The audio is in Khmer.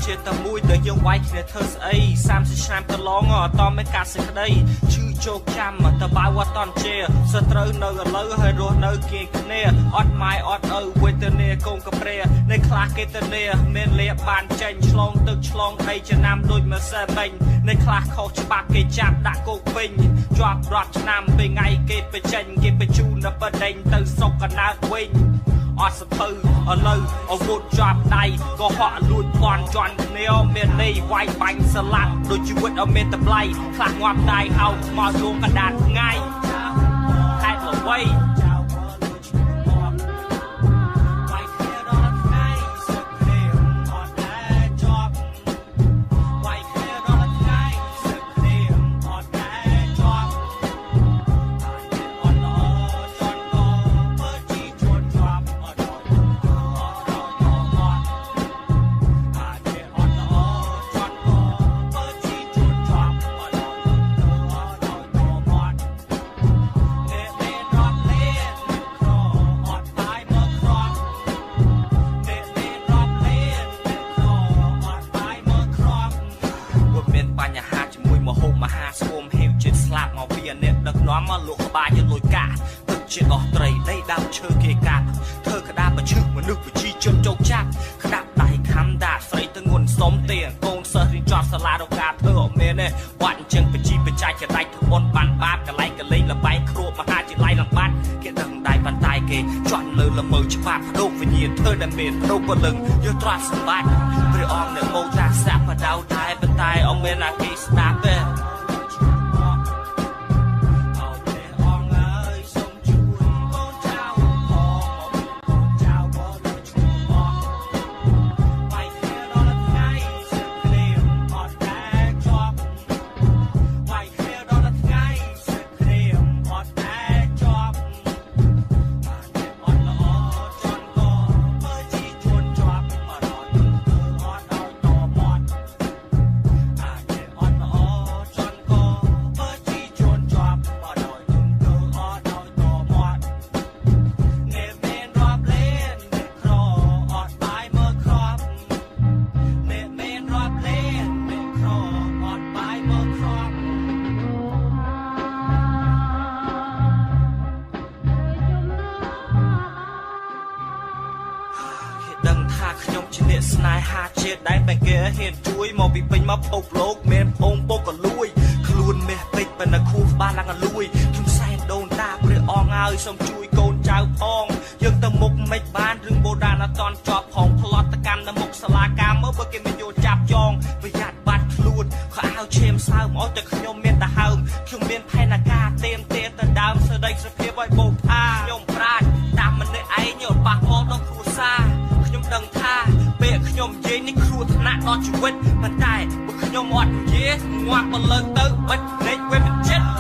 ជាតែមួយដែលយើងវាយគ្នាធ្វើស្អី30ឆ្នាំកន្លងអត់តមិនកាត់សេចក្តីឈឺជោគចាំតបើអត់តន់ជាសត្រូវនៅឥឡូវហើយរស់នៅគៀងគ្នាអត់ម៉ែអត់ឪវេទនាកូនកប្រែនៃខ្លះគេទៅនាមានលៀបបានចេញឆ្លងទឹកឆ្លងដីចំណាំដូចមើលសែមិញនៃខ្លះខុសច្បាប់គេចាប់ដាក់គុកពេញជាប់រាប់ឆ្នាំពេលថ្ងៃគេបញ្ចេញគេបញ្ជូនទៅបដិញទៅសុកកណ្ដាលវិញអត់សភៅឥឡូវអាវុធជាប់ដៃក៏ហក់លួចពន់ជន់គ្នាមានន័យវាយបាញ់ស្លាប់ដូចជីវិតអត់មានតម្លៃខ្លះងាប់ដៃហៅខ្មោចលងកណ្ដាលថ្ងៃខែល្បីមកលោកក្បាលយកលុយកាទឹកជាអស់ត្រីដីដើមឈើគេកាប់ធ្វើក្តារបញ្ឈឹកមនុស្សប្រជាជនចោកចាប់ក្តាប់ដៃខំដាក់ស្រីទៅងន់សុំទេកូនសិស្សរៀនចប់សាលារកការធ្វើអត់មានទេបាត់អញ្ចឹងប្រជាបច្ចេកដាច់ធ្វើបុនបានបាបកលែងកលេងលបែងគ្រួមហាវិទ្យាល័យលំបាត់គេដឹងដៃបន្តែគេជាន់លើល្មើច្បាប់ដុកវិញ្ញាណធ្វើដែលមានដុកពលឹងយកទ្រព្យសម្បត្តិព្រះអង្គនៅមកតាសាប់បដៅតែបន្តែអត់មានអាគេស្ដាប់ទេខ្ញុំជាអ្នកស្នេហាជាតិដែលតែគេហ៊ានជួយមកពីពេញមកភពលោកមានភូមិពុកក៏លួយខ្លួនមេះពេជ្រប៉ុន្តែខួរក្បាលឡើងក៏លួយខ្ញុំសែនដូនតាព្រះអង្គហើយសូមជួយកូនចៅផងយើងទៅមុខមិនបានរឿងបូដានអត់តន់ជាប់ផងផ្លត់តកម្មនៅមុខសាលាកាមមើលបើគេមិនយកចាប់ចងប្រយ័ត្នបាត់ខ្លួនខោអាវឈាមសើមអស់តែខ្ញុំមានតែហើមខ្ញុំមានផែនការទេមទេទៅដើមសេរីសុភាពឲ្យបោកថាខ្ញុំប្រាជ្ញតាមម្នាក់ឯងយកប៉ះពាល់ដល់គ្រួសារខ្ញុំដឹងថាពេលខ្ញុំនិយាយនេះគ្រោះថ្នាក់ដល់ជីវិតប៉ុន្តែបើខ្ញុំអត់និយាយងាប់ទៅលើទៅបិទភ្នែកវាមិនចិត្ត